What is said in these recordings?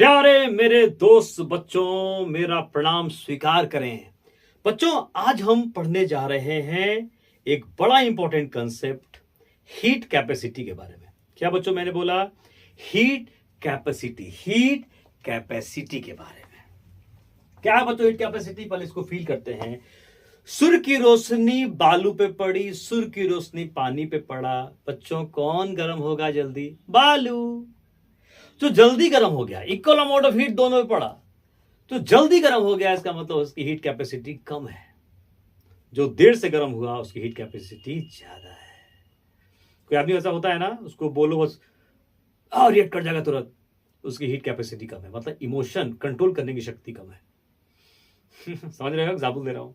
प्यारे मेरे दोस्त बच्चों, मेरा प्रणाम स्वीकार करें। बच्चों, आज हम पढ़ने जा रहे हैं एक बड़ा इंपॉर्टेंट कंसेप्ट, हीट कैपेसिटी के बारे में। क्या बच्चों मैंने बोला? हीट कैपेसिटी के बारे में। क्या है बच्चों हीट कैपेसिटी? पहले इसको फील करते हैं। सूर्य की रोशनी बालू पे पड़ी, सूर्य की रोशनी पानी पे पड़ा। बच्चों, कौन गर्म होगा जल्दी? बालू। जो जल्दी गर्म हो गया, इक्वल अमाउंट ऑफ हीट दोनों में पड़ा, तो जल्दी गर्म हो गया, इसका मतलब उसकी हीट कैपेसिटी कम है। जो देर से गर्म हुआ उसकी हीट कैपेसिटी ज्यादा है। कोई आदमी ऐसा होता है ना, उसको बोलो बस रिएक्ट कर जाएगा तुरंत, उसकी हीट कैपेसिटी कम है, मतलब इमोशन कंट्रोल करने की शक्ति कम है। समझ रहे हो? एग्जाम्पल दे रहा हूं।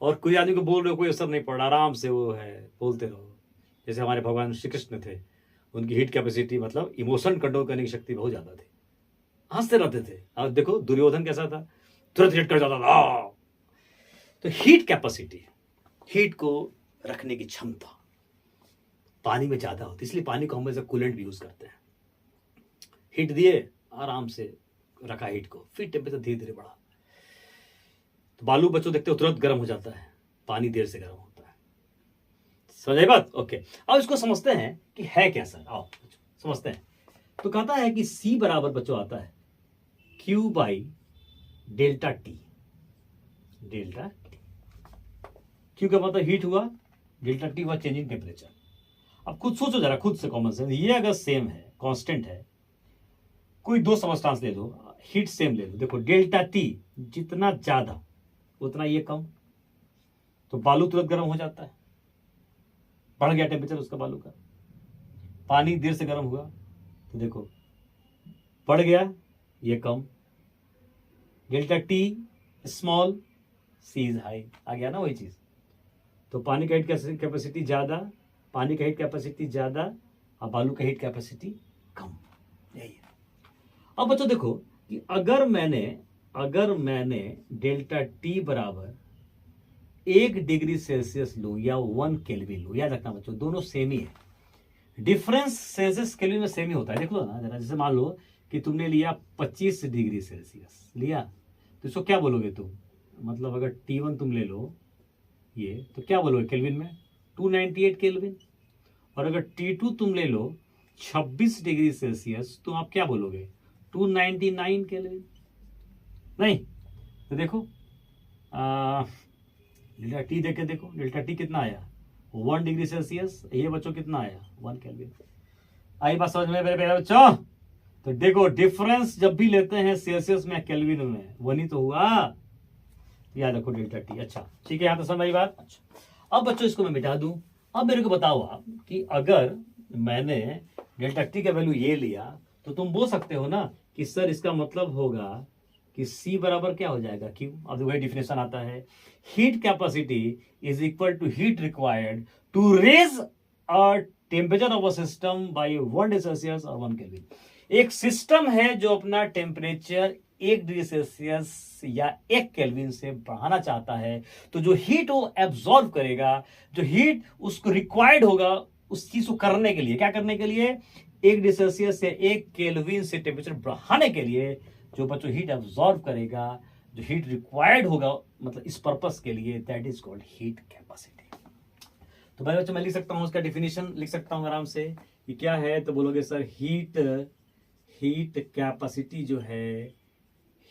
और कोई आदमी को बोल रहे हो, कोई असर नहीं पड़ रहा, आराम से वो है, बोलते रहो। जैसे हमारे भगवान श्री कृष्ण थे, उनकी हीट कैपेसिटी मतलब इमोशन कंट्रोल करने की शक्ति बहुत ज्यादा थी, हंसते रहते थे। और देखो दुर्योधन कैसा था, तुरंत हिट कर जाता था। तो हीट कैपेसिटी, हीट को रखने की क्षमता पानी में ज्यादा होती है, इसलिए पानी को हम एज कूलेंट भी यूज करते हैं। हीट दिए, आराम से रखा हीट को, फिर टेम्परेचर धीरे धीरे बढ़ा। तो बालू बच्चों देखते हो तुरंत गर्म हो जाता है, पानी देर से गर्म होता है। समझ आई बात? ओके, अब इसको समझते हैं कि है क्या सर। आओ समझते हैं। तो कहता है कि C बराबर बच्चों आता है Q by delta T. Delta T Q का मतलब हीट हुआ, डेल्टा टी हुआ चेंज इन टेम्परेचर। अब खुद सोचो जरा, खुद से कॉमन सेंस, ये अगर सेम है, कांस्टेंट है, कोई दो सबस्टांस ले लो, हीट सेम ले लो। देखो डेल्टा टी जितना ज्यादा उतना ये कम, तो बालू तुरंत गर्म हो जाता है, बढ़ गया टेम्परेचर उसका बालू का। पानी देर से गर्म हुआ तो देखो बढ़ गया, ये कम। Delta T small, C is high, आ गया ना वही चीज। तो पानी का हीट कैपेसिटी ज्यादा, पानी का हीट कैपेसिटी ज्यादा और बालू का हीट कैपेसिटी कम, यही है। अब बच्चों देखो कि अगर मैंने डेल्टा टी बराबर 1 डिग्री सेल्सियस लूं या 1 केल्विन लूं, याद रखना बच्चों दोनों सेम ही है। डिफरेंस सेल्सियस केल्विन में सेम ही होता है, देख लो ना जरा। जैसे मान लो कि तुमने लिया 25 डिग्री सेल्सियस लिया, तो इसको क्या बोलोगे तुम? मतलब अगर T1 तुम ले लो ये, तो क्या बोलोगे केल्विन में? 298 केल्विन। और अगर T2 तुम ले लो 26 डिग्री सेल्सियस, तो आप क्या बोलोगे? 299 केल्विन। नहीं तो देखो डेल्टा टी देख के देखो, डेल्टा टी कितना आया? 1 डिग्री सेल्सियस। ये बच्चों कितना आया? 1 केल्विन। आई बात समझ में मेरे प्यारे बच्चों? तो देखो डिफरेंस जब भी लेते हैं सेल्सियस में केल्विन में, वन ही तो हुआ। याद रखो डेल्टा टी। अच्छा ठीक है, यहां तो समझ आई बात। अच्छा अब बच्चों इसको मैं मिटा दूं। अब मेरे को बताओ आप कि अगर मैंने डेल्टा टी का वैल्यू ये लिया, तो तुम बोल सकते हो ना कि सर इसका मतलब होगा कि C बराबर क्या हो जाएगा? Q। अब वही डिफिनेशन आता है, heat capacity is equal to heat required to raise a temperature of a system by 1 degree Celsius और 1 केल्विन। एक सिस्टम है जो अपना टेम्परेचर 1 डिग्री सेल्सियस या 1 केल्विन से बढ़ाना चाहता है, तो जो हीट वो एब्जॉर्ब करेगा, जो हीट उसको रिक्वायर्ड होगा उस चीज को करने के लिए, क्या करने के लिए? 1 डिग्री सेल्सियस से 1 केल्विन से टेम्परेचर बढ़ाने के लिए जो बच्चों हीट एब्जॉर्ब करेगा, जो हीट रिक्वायर्ड होगा मतलब इस पर्पस के लिए, that is called heat capacity. तो भाई बच्चों मैं लिख सकता हूं, उसका डिफिनेशन लिख सकता हूं आराम से कि क्या है। तो बोलोगे सर हीट कैपेसिटी जो है,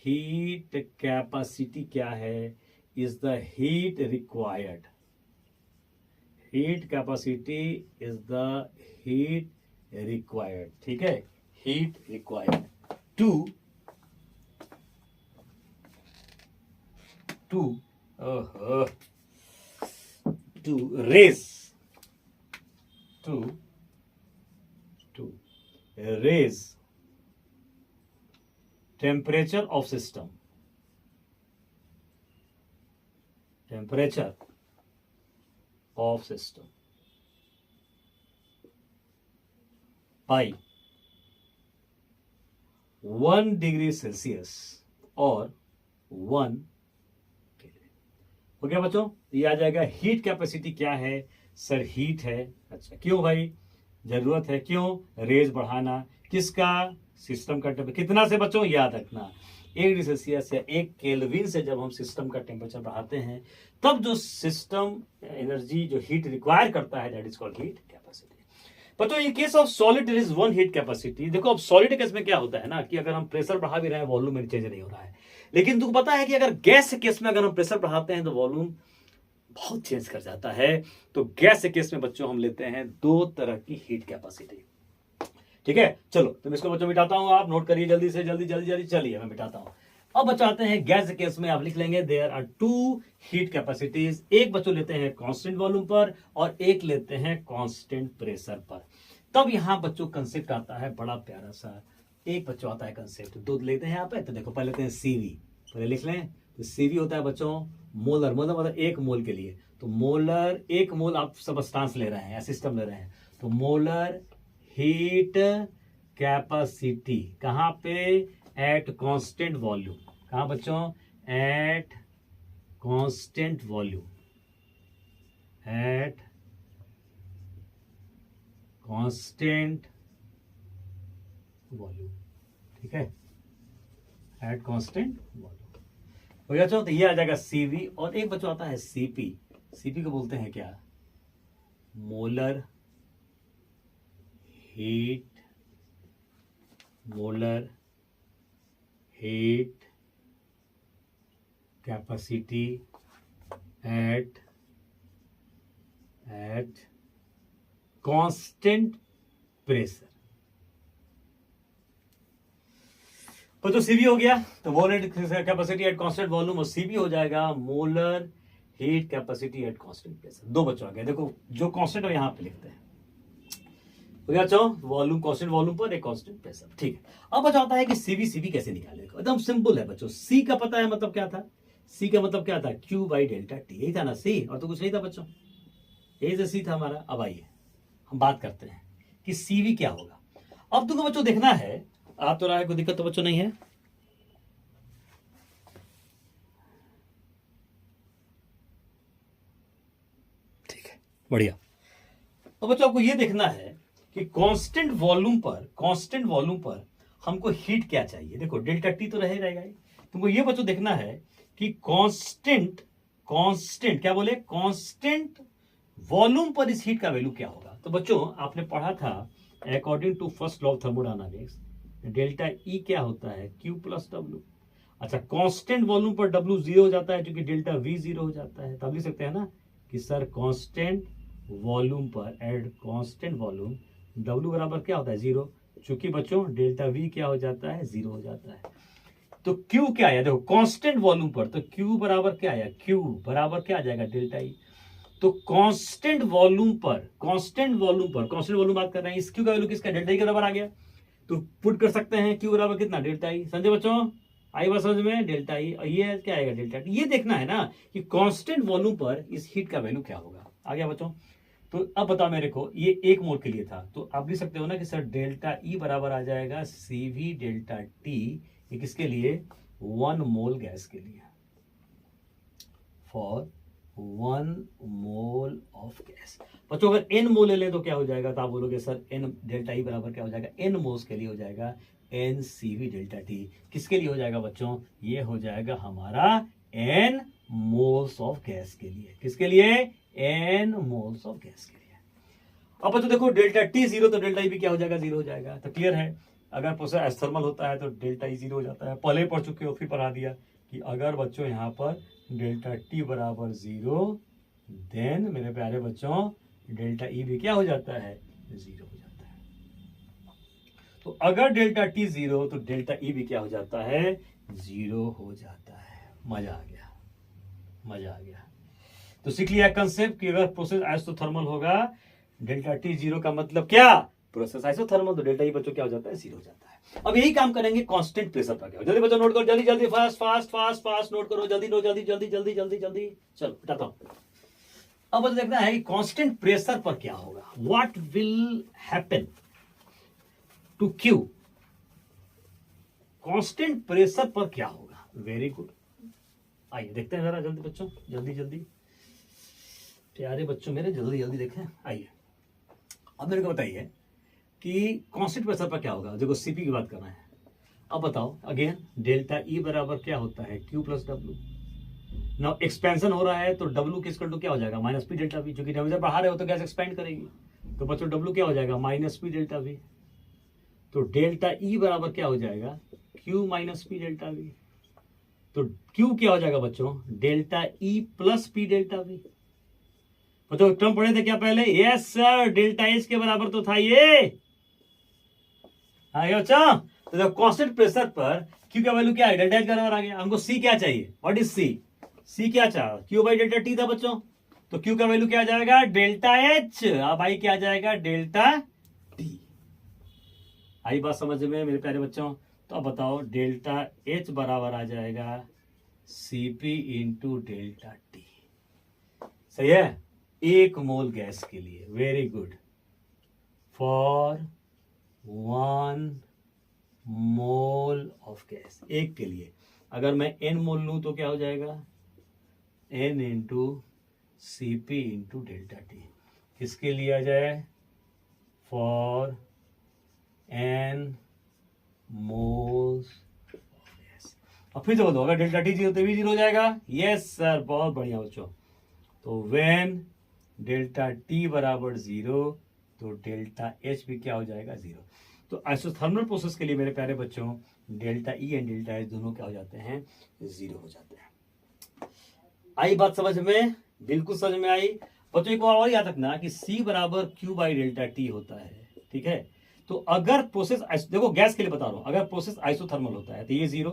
हीट कैपेसिटी क्या है? Is the heat required, heat capacity is the heat required, ठीक है, heat required to raise temperature of system, by 1 degree Celsius और 1 हो गया बच्चों। ये आ जाएगा हीट कैपेसिटी क्या है? सर हीट है। अच्छा क्यों भाई? जरूरत है, क्यों? रेज बढ़ाना, किसका? सिस्टम का टेम्परेचर कितना से बच्चों, याद रखना 1 डिग्री सेल्सियस या 1 केल्विन से जब हम सिस्टम का टेम्परेचर बढ़ाते हैं तब जो सिस्टम एनर्जी जो हीट रिक्वायर करता है that is called heat capacity. बच्चों in case of solid there is one heat capacity. देखो अब सॉलिड केस में क्या होता है ना कि अगर हम प्रेशर बढ़ा भी रहे हैं वॉल्यूम में चेंज नहीं हो रहा है, लेकिन तुमको पता है कि अगर गैस केस में अगर हम प्रेशर बढ़ाते हैं तो वॉल्यूम बहुत चेंज कर जाता है। तो गैस के केस में बच्चों हम लेते हैं 2 तरह की हीट कैपेसिटी। ठीक है, चलो तुम इसको बच्चों मिटाता हूं, आप नोट करिए जल्दी से, जल्दी जल्दी जल्दी, चलिए मैं मिटाता हूं। अब बच्चों आते हैं गैस केस में, आप लिख लेंगे देयर आर 2 हीट कैपेसिटीज। एक बच्चों लेते हैं कांस्टेंट वॉल्यूम पर और एक लेते हैं कांस्टेंट प्रेशर पर। तब यहां बच्चों कंसेप्ट आता है बड़ा प्यारा सा, एक बच्चों आता है कंसेप्ट, 2 लेते हैं यहाँ पे। तो देखो पहले लेते हैं सीवी, पहले लिख लें। तो सीवी होता है बच्चों मोलर, मतलब 1 मोल के लिए। तो मोलर 1 मोल आप सबस्टांस ले रहे हैं या सिस्टम ले रहे हैं, तो मोलर हीट कैपेसिटी कहां पे, एट कांस्टेंट वॉल्यूम। कहां बच्चों, at constant volume, at constant volume. ठीक है, एट कांस्टेंट वॉल्यूम हो गया। तो ये आ जाएगा सीवी। और एक बच्चों आता है सीपी। सीपी को बोलते हैं क्या, molar heat, molar heat capacity at constant pressure. तो सीवी हो गया, तो molar capacity at constant volume, और सीवी हो जाएगा molar heat capacity at constant pressure. 2 बच्चों आ गए। देखो जो कांस्टेंट है यहां पे लिखते हैं, वॉल्यूम कांस्टेंट वॉल्यूम पर एक कांस्टेंट प्रेशर। ठीक है, अब बचा होता है कि सीवी सीवी कैसे निकाले। एकदम सिंपल है बच्चों, सी का पता है मतलब क्या था, सी का मतलब क्या था, क्यू बाई डेल्टा टी, यही था ना सी, और तो कुछ नहीं था बच्चों, यही से सी था हमारा। अब आइए हम बात करते हैं कि सीवी क्या होगा। अब तुमको बच्चों देखना है, आ तो रहा है, कोई दिक्कत तो बच्चों नहीं है। ठीक है, बढ़िया। अब बच्चों आपको यह देखना है कि कांस्टेंट वॉल्यूम पर हमको हीट क्या चाहिए। देखो डेल्टा टी तो रहेगा ही, तुमको ये बच्चों देखना है कि कांस्टेंट क्या बोले, कांस्टेंट वॉल्यूम पर इस हीट का वैल्यू क्या होगा। तो बच्चों आपने पढ़ा था according to first law of thermodynamics, delta E क्या होता है, क्यू प्लस डब्ल्यू। अच्छा, कांस्टेंट वॉल्यूम पर डब्ल्यू 0 हो जाता है क्योंकि डेल्टा वी 0 हो जाता है। तब लिख सकते हैं ना कि सर कांस्टेंट वॉल्यूम पर एड कांस्टेंट वॉल्यूम W बराबर क्या होता है 0, चूंकि बच्चों डेल्टा V क्या हो जाता है 0 हो जाता है। तो Q क्या आया, देखो कांस्टेंट वॉल्यूम पर, तो Q बराबर क्या आया, Q बराबर क्या आ जाएगा डेल्टा E। तो कांस्टेंट वॉल्यूम पर कांस्टेंट वॉल्यूम बात कर रहे हैं, इस Q का वैल्यू किसका, डेल्टा E के बराबर आ गया। तो पुट कर सकते हैं Q बराबर कितना, डेल्टा E। समझे बच्चों, आई बात समझ में, डेल्टा E, और ये क्या आएगा डेल्टा T। ये देखना है ना कि कांस्टेंट वॉल्यूम पर इस हीट का वैल्यू क्या होगा। आ गया बच्चों। तो अब बताओ मेरे को, ये 1 मोल के लिए था, तो आप लिख सकते हो ना कि सर डेल्टा ई बराबर आ जाएगा सीवी डेल्टा टी, ये किसके लिए, 1 मोल गैस के लिए, फॉर 1 मोल ऑफ गैस। बच्चों अगर n मोल ले लें तो क्या हो जाएगा, तो आप बोलोगे सर n डेल्टा ई बराबर क्या हो जाएगा, n मोल्स के लिए हो जाएगा n सीवी डेल्टा टी। किसके लिए हो जाएगा बच्चों, ये हो जाएगा हमारा n मोल्स ऑफ गैस के लिए। किसके लिए, n मोल्स ऑफ गैस के लिए। अब बच्चों देखो डेल्टा टी 0, तो डेल्टा ई भी क्या हो जाएगा, 0 हो जाएगा। तो क्लियर है, अगर प्रोसेस एस्थर्मल होता है तो डेल्टा ई 0 हो जाता है। पहले पढ़ चुके हो, फिर पढ़ा दिया कि अगर बच्चों यहाँ पर डेल्टा टी बराबर 0, देन मेरे प्यारे बच्चों डेल्टा ई भी क्या हो जाता है, 0 हो जाता है। तो अगर डेल्टा टी 0 तो डेल्टा ई भी क्या हो जाता है, 0 हो जाता है। मजा आ गया, मजा आ गया। तो सीख लिया कंसेप्ट कि अगर प्रोसेस आइसोथर्मल होगा, डेल्टा टी 0 का मतलब क्या, प्रोसेस आइसोथर्मल, तो डेल्टा ई बच्चों क्या हो जाता है, 0 हो जाता है। अब यही काम करेंगे कांस्टेंट प्रेशर पर। क्या जल्दी बच्चों नोट करो, जल्दी जल्दी, fast fast fast fast note करो, जल्दी नो, जल्दी जल्दी जल्दी जल्दी जल्दी, चलो बताता हूं। अब बच्चों देखना है कि कांस्टेंट प्रेशर पर क्या होगा, what will happen to Q, constant pressure पर क्या होगा। वेरी गुड, आइए देखते हैं जरा जल्दी बच्चों, जल्दी जल्दी प्यारे बच्चों मेरे, जल्दी जल्दी देखें। आइए अब मेरे को बताइए, कि कांस्टेंट प्रेशर पर क्या होगा। देखो सीपी की बात करना है। अब बताओ अगेन, डेल्टा ई बराबर क्या होता है, Q plus W. Now expansion हो रहा है तो डब्ल्यू किस टू क्या हो जाएगा, माइनस पी डेल्टा वी, क्योंकि टेम्परेचर बढ़ा रहे हो तो गैस एक्सपेंड करेगी। तो बच्चों डब्ल्यू क्या हो जाएगा, माइनस पी डेल्टा वी। तो डेल्टा ई बराबर क्या हो जाएगा, Q minus P delta we. तो क्यू क्या हो जाएगा बच्चों, delta E plus P delta we. बच्चों टर्म पढ़े थे क्या पहले, यस सर, डेल्टा एच के बराबर तो था ये। आ गया बच्चा। तो जब कांस्टेंट प्रेशर पर क्यू का वैल्यू क्या है, डेल्टा एच बराबर आ गया। हमको सी क्या चाहिए, व्हाट इज सी, सी क्या चाह, क्यू बाई डेल्टा टी था बच्चों। तो क्यू का वैल्यू क्या आ जाएगा, डेल्टा एच। अब आई क्या आ जाएगा, डेल्टा टी। आई बात समझ में मेरे प्यारे बच्चों। तो अब बताओ डेल्टा एच बराबर आ जाएगा सीपी इंटू डेल्टा टी। सही है, एक मोल गैस के लिए। Very good. For 1 mole of gas, एक के लिए। अगर मैं n मोल लूं तो क्या हो जाएगा, n into CP into delta T. किसके लिए आ जाए, for n moles of gas. अब फिर से बोलो, अगर डेल्टा टी जीरो तो भी जीरो हो जाएगा। यस सर, बहुत बढ़िया बच्चों। तो व्हेन डेल्टा टी बराबर जीरो तो डेल्टा एच भी क्या हो जाएगा, जीरो। तो आइसोथर्मल प्रोसेस के लिए मेरे प्यारे बच्चों delta E and delta H दोनों क्या हो जाते हैं, जीरो हो जाते हैं। आई बात समझ में, बिल्कुल समझ में आई बच्चों। एक और याद रखना कि सी बराबर क्यू बाई डेल्टा टी होता है, ठीक है। तो अगर प्रोसेस, देखो गैस के लिए बता रहा हूं, अगर प्रोसेस आइसोथर्मल होता है तो ये जीरो,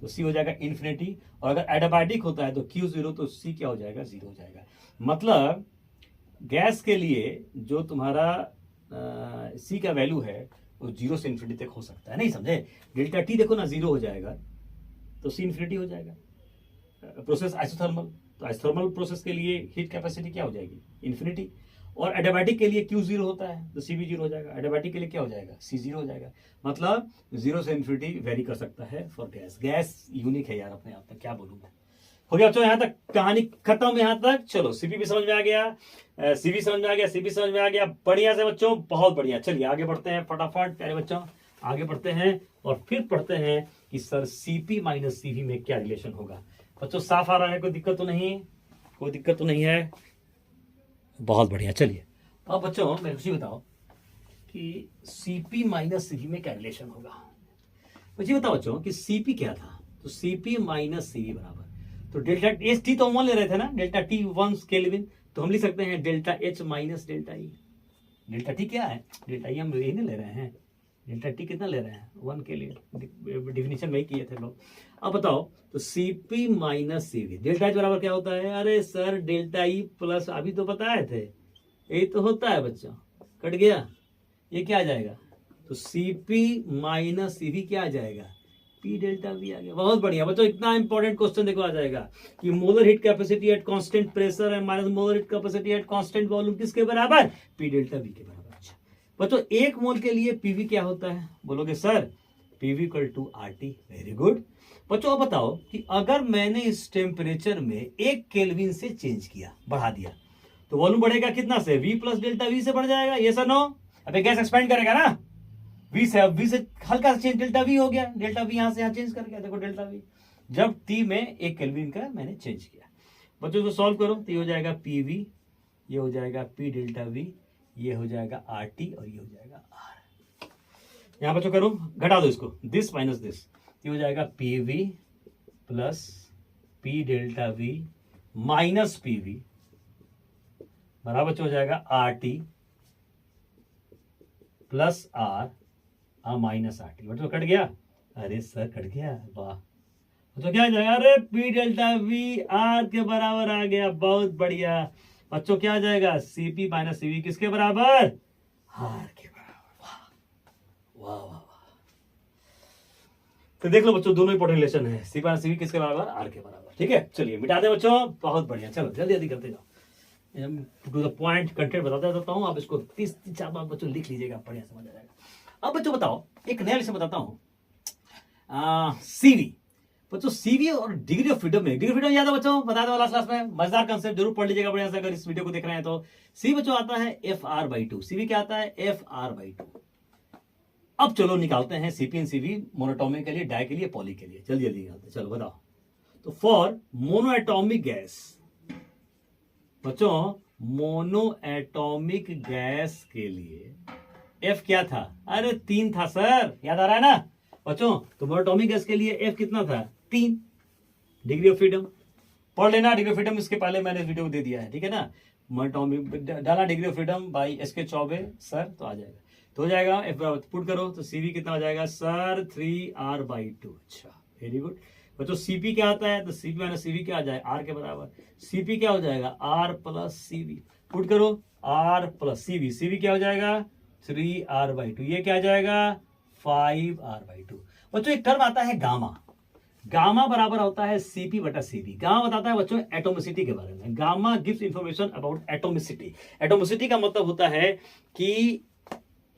तो सी हो जाएगा इन्फिनिटी। और अगर एडियाबैटिक होता है तो क्यू जीरो, तो सी क्या हो जाएगा, जीरो हो जाएगा। मतलब गैस के लिए जो तुम्हारा सी का वैल्यू है वो जीरो से इन्फिनिटी तक हो सकता है, नहीं समझे। डेल्टा टी देखो ना, जीरो हो जाएगा तो सी इन्फिनिटी हो जाएगा। प्रोसेस आइसोथर्मल, तो आइसोथर्मल प्रोसेस के लिए हीट कैपेसिटी क्या हो जाएगी, इन्फिनिटी। और एडियाबैटिक के लिए क्यू जीरो होता है तो सी भी जीरो हो जाएगा। एडियाबैटिक के लिए क्या हो जाएगा, सी जीरो हो जाएगा। मतलब जीरो से इन्फिनिटी वेरी कर सकता है फॉर गैस। गैस यूनिक है यार अपने आप में, क्या बोलूं मैं। हो गया बच्चों, यहां तक कहानी खत्म। यहां तक चलो, सीपी भी समझ में आ गया, सीबी समझ में आ गया, सीबी समझ में आ गया। बढ़िया से बच्चों, बहुत बढ़िया। चलिए आगे बढ़ते हैं फटाफट प्यारे बच्चों, आगे बढ़ते हैं और फिर पढ़ते हैं कि सर सीपी माइनस सीवी में क्या रिलेशन होगा। बच्चों साफ आ रहा है, कोई दिक्कत तो नहीं, कोई दिक्कत तो नहीं है, बहुत बढ़िया। चलिए अब बच्चों मेरे को बताओ कि सीपी माइनस सीवी में क्या रिलेशन होगा। मुझे बताओ बच्चों कि सीपी क्या था, तो सीपी माइनस सीवी बराबर, तो डेल्टा एच टी तो हम 1 ले रहे थे ना, डेल्टा टी 1 केल्विन, तो हम लिख सकते हैं delta H minus delta E. Delta T क्या है, डेल्टा ई हम यही नहीं ले रहे हैं, डेल्टा टी कितना ले रहे हैं, 1 के लिए, डिफिनीशन वही किए थे लोग। अब बताओ तो CP minus CV, delta H बराबर क्या होता है, अरे सर डेल्टा ई प्लस, अभी तो बताए थे, यही तो होता है बच्चों। कट गया, ये क्या आ जाएगा, तो सीपी माइनस सीवी क्या आ जाएगा, पी डेल्टा वी आ गया। बहुत बढ़िया बच्चों, इतना इंपॉर्टेंट क्वेश्चन देखो आ जाएगा कि molar heat capacity at constant pressure and minus molar heat capacity at constant volume किसके बराबर, पी डेल्टा वी के बराबर। अच्छा बच्चों, एक मोल के लिए पीवी क्या होता है, बोलोगे sir PV equal to RT. Very good बच्चों। अब बताओ कि अगर मैंने इस टेम्परेचर में 1 केल्विन से चेंज किया, बढ़ा दिया, तो वॉल्यूम बढ़ेगा कितना से, वी प्लस डेल्टा वी से बढ़ जाएगा, ये सर नो। अबे गैस एक्सपेंड करेगा ना, वी से हल्का सा चेंज, डेल्टा वी हो गया, डेल्टा वी यहां से यहां चेंज कर गया, देखो डेल्टा वी, जब टी में 1 केल्विन का मैंने चेंज किया। बच्चों तो सॉल्व करो, तो ये हो जाएगा पीवी, ये हो जाएगा पी डेल्टा वी, ये हो जाएगा आर टी और ये हो जाएगा आर। यहां बच्चों करो, घटा दो इसको, दिस माइनस दिस, ये हो जाएगा PV plus P delta V minus PV बराबर हो जाएगा R T plus R minus R T. बच्चों कट गया, अरे सर कट गया, वाह। तो क्या आ जाएगा, अरे पी डेल्टा वी आर के बराबर आ गया, बहुत बढ़िया बच्चों। क्या आ जाएगा, सीपी माइनस सीवी किसके बराबर, आर के बराबर। वाह वाह वाह। तो देख लो बच्चों, दोनों इंपॉर्टेंट रिलेशन है, सीपी माइनस सीवी किसके बराबर, आर के बराबर। ठीक है, चलिए मिटा दे बच्चों, बहुत बढ़िया। चलो जल्दी जल्दी करते जाओ, टू द पॉइंट कंटेंट बताता रहता हूँ, आप इसको 3-4 बार बच्चों लिख लीजिएगा, बढ़िया समझ आ जाएगा। अब बच्चों बताओ, एक नया विषय बताता हूं, सीवी। बच्चों सीवी और डिग्री ऑफ फ्रीडम में, डिग्री ऑफ फ्रीडम याद है बच्चों, बता दो लास्ट क्लास में, मजेदार कंसेप्ट जरूर पढ़ लीजिएगा बढ़िया से अगर इस वीडियो को देख रहे हैं तो। सी बच्चों आता है FR/2, सीवी क्या आता है FR/2। अब चलो निकालते हैं सीपी एंड सीवी मोनोटॉमिक के लिए, डाई के लिए, पॉली के लिए, जल्दी जल्दी निकालते हैं, चलो बताओ। तो फॉर मोनोएटॉमिक गैस बच्चों, मोनोएटॉमिक गैस के लिए एफ क्या था, अरे 3 था सर, याद आ रहा है ना बच्चों। तो मोनोएटॉमिक गैस के लिए एफ कितना था, 3। डिग्री ऑफ फ्रीडम पढ़ लेना, डिग्री ऑफ फ्रीडम इसके पहले मैंने इस वीडियो को दे दिया है, ठीक है ना। मोनोएटॉमिक डाला degree of freedom by SK Choubey sir, तो आ जाएगा, तो हो जाएगा एफ पुट करो तो सीवी कितना हो जाएगा सर 3R/2। अच्छा वेरी गुड बच्चों। सीपी क्या आता है, तो सीपी माइनस सीवी क्या आ जाए, आर के बराबर। सीपी क्या हो जाएगा, R प्लस सीवी, पुट करो R प्लस सीवी, सीवी क्या हो जाएगा 3R/2, ये क्या आ जाएगा 5R/2। बच्चों एक टर्म आता है गामा, गामा बराबर होता है सीपी बटा सीवी। गामा बताता है बच्चों एटोमिसिटी के बारे में, gamma gives information about atomicity. Atomicity का मतलब होता है कि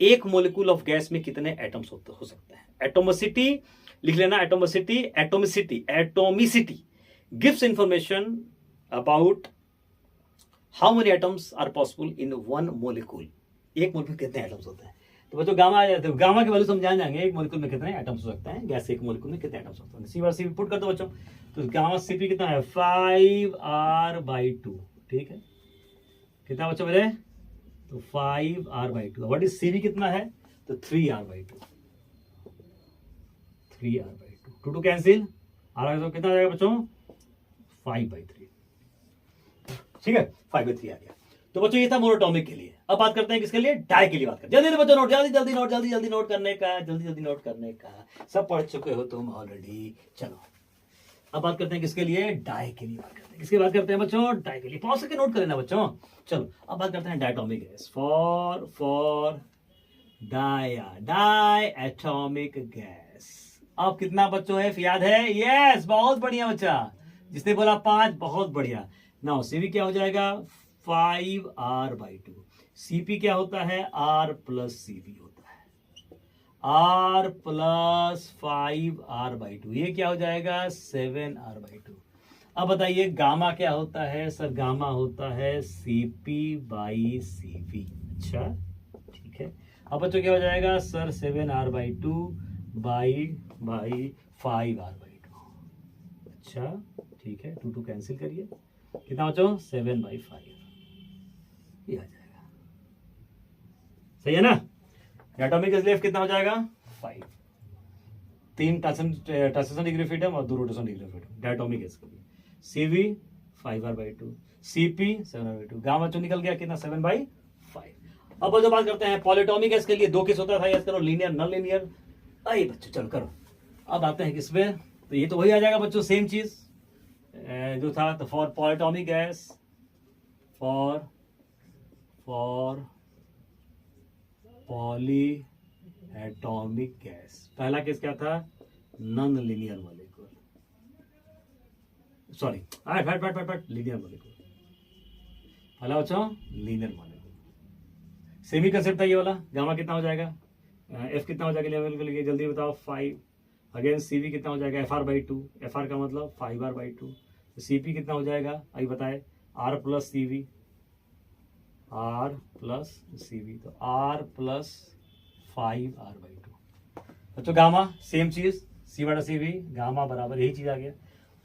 एक मोलिक्यूल ऑफ गैस में कितने एटम्स हो सकते हैं। एटोमिसिटी लिख लेना, atomicity, atomicity, atomicity gives information about how many atoms are possible in one molecule. एक मोलिक्यूल कितने एटम्स होते हैं, तो बच्चों गामा आ जाते हैं, गामा के वैल्यू समझाने जाएंगे, एक मोलिक्यूल में कितने एटम्स हो सकते हैं, गैस एक मोलिक्यूल में कितने एटम्स होते हैं। सी बार सी पुट कर दो बच्चों, तो गामा सीपी कितना है 5R/2, ठीक है कितना बच्चों मेरे, तो 5R/2। व्हाट इज सीवी कितना है, तो 3R/2, 3R/2, 2 कैंसिल, R कितना आ जाएगा बच्चों 5/3, ठीक है 5/3 आ गया। तो बच्चों ये था मोनोटॉमिक के लिए। अब बात करते हैं किसके लिए, डाई के लिए बात करते हैं। जल्दी बच्चों नोट, जल्दी जल्दी नोट, जल्दी जल्दी नोट करने का, जल्दी जल्दी नोट करने का, सब पढ़ चुके हो तुम ऑलरेडी। चलो अब बात करते हैं किसके लिए, डाई के लिए बात करते हैं। किसकी बात करते हैं बच्चों, डाई के लिए, पॉज करके नोट कर लेना बच्चों। चलो अब बात करते हैं diatomic gas, for diatomic gas. अब कितना बच्चों एफ याद है, यस बहुत बढ़िया बच्चा, जिसने बोला 5 बहुत बढ़िया। नाउ सीवी क्या हो जाएगा 5R/2। सीपी क्या होता है, R प्लस सीवी होता है, R प्लस 5R/2, ये क्या हो जाएगा 7R/2। अब बताइए गामा क्या होता है, सर गामा होता है CP/CV। अच्छा ठीक है, अब बच्चों क्या हो जाएगा सर 7R/2 बाई 5R/2। अच्छा ठीक है, 2 कैंसिल करिए, कितना बच्चों 7/5, ये आ जाएगा, सही है ना। एटॉमिक लेफ्ट कितना हो जाएगा 5, 3 ट्रांसलेशन डिग्री फ्रीडम और 2 rotation degree freedom diatomic gas के लिए। CV 5R/2, CP 7R/2, gamma बच्चों निकल गया कितना 7/5। अब जो बात करते हैं पॉलीटॉमिक गैस के लिए 2 केस होता था, याद करो लीनियर नॉन लीनियर। आइए बच्चों चलो करो, अब आते हैं किस पे, तो ये तो वही आ जाएगा बच्चों सेम चीज जो था। तो for polyatomic gas, for polyatomic gas, पहला केस क्या था non linear molecule, sorry linear molecule, पहला बच्चों लीनियर मॉलिक्यूल। सेमी कंसेप्ट था ये वाला। गामा कितना हो जाएगा, एफ कितना हो जाएगा जल्दी बताओ 5। अगेन सीवी कितना हो जाएगा FR/2, FR का मतलब 5R/2। सीपी कितना हो जाएगा अभी बताए, R plus CV, R plus CV, तो R प्लस 5R/2। बच्चों गामा सेम चीज, C/CV, गामा बराबर यही चीज आ गया,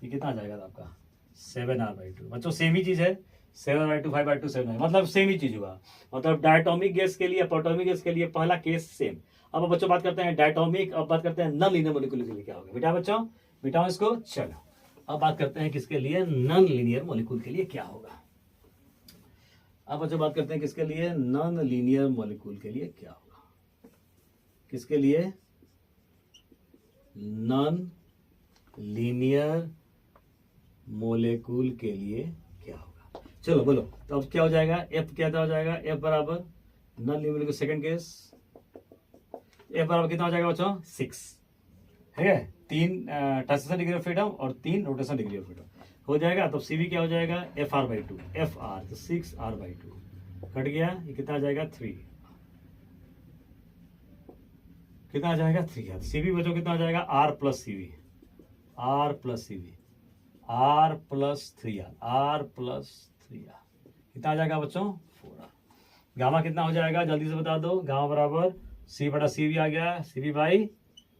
ये कितना आ जाएगा आपका 7R/2। बच्चों सेम ही चीज है, 7R/2 5R/2 7, मतलब सेम ही चीज हुआ। मतलब डायटोमिक गैस के लिए प्रोटोमिक गैस के लिए पहला केस सेम। अब बच्चों बात करते हैं डायटोमिक, अब बात करते हैं नॉन लीनियर मॉलिक्यूल के लिए क्या होगा बेटा बच्चों, मिटाओ इसको। चलो अब बात करते हैं किसके लिए, नॉन लीनियर मॉलिक्यूल के लिए क्या होगा। अब बच्चों बात करते हैं किसके लिए, नॉन लीनियर मॉलिक्यूल के लिए क्या होगा, किसके लिए नॉन लीनियर मोलिक्यूल के लिए क्या होगा। चलो बोलो, तो अब क्या हो जाएगा, एफ क्या हो जाएगा, एफ बराबर नॉन लीनियर के सेकंड केस, एफ बराबर कितना हो जाएगा बच्चों 6 है, 3 ट्रांसलेशन डिग्री ऑफ फ्रीडम और 3 रोटेशन डिग्री ऑफ फ्रीडम हो जाएगा। तब सीवी क्या हो जाएगा FR/2, FR तो 6R/2 कट गया, ये कितना आ जाएगा 3, कितना आ जाएगा 3। सीवी बच्चों कितना आ जाएगा R plus CV, R plus CV, R plus 3R, R plus 3R कितना आ जाएगा बच्चों 4R। गामा कितना हो जाएगा जल्दी से बता दो, गामा बराबर C बटा CV आ गया, CV बाई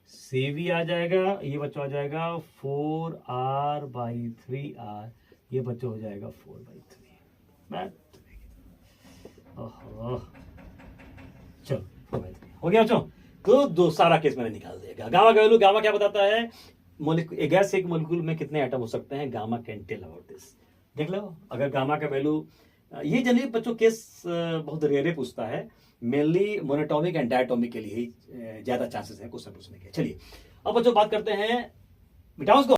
CV आ जाएगा, ये बच्चों आ जाएगा 4R/3R, ये बच्चों हो जाएगा 4/3। ओहो चलो 4/3 हो गया बच्चों। तो दो सारा केस मैंने निकाल दिया। गामा का वैल्यू, गामा क्या बताता है गैस एक मोलिक्यूल में कितने एटम हो सकते हैं, gamma can tell about this. देख लो अगर गामा का वैल्यू, ये जनरली बच्चों केस बहुत रेयर पूछता है, मेनली मोनोटॉमिक एंड डायटोमिक के लिए ही ज्यादा चांसेस है क्वेश्चन पूछने के। चलिए अब बच्चों बात करते हैं मिटाओ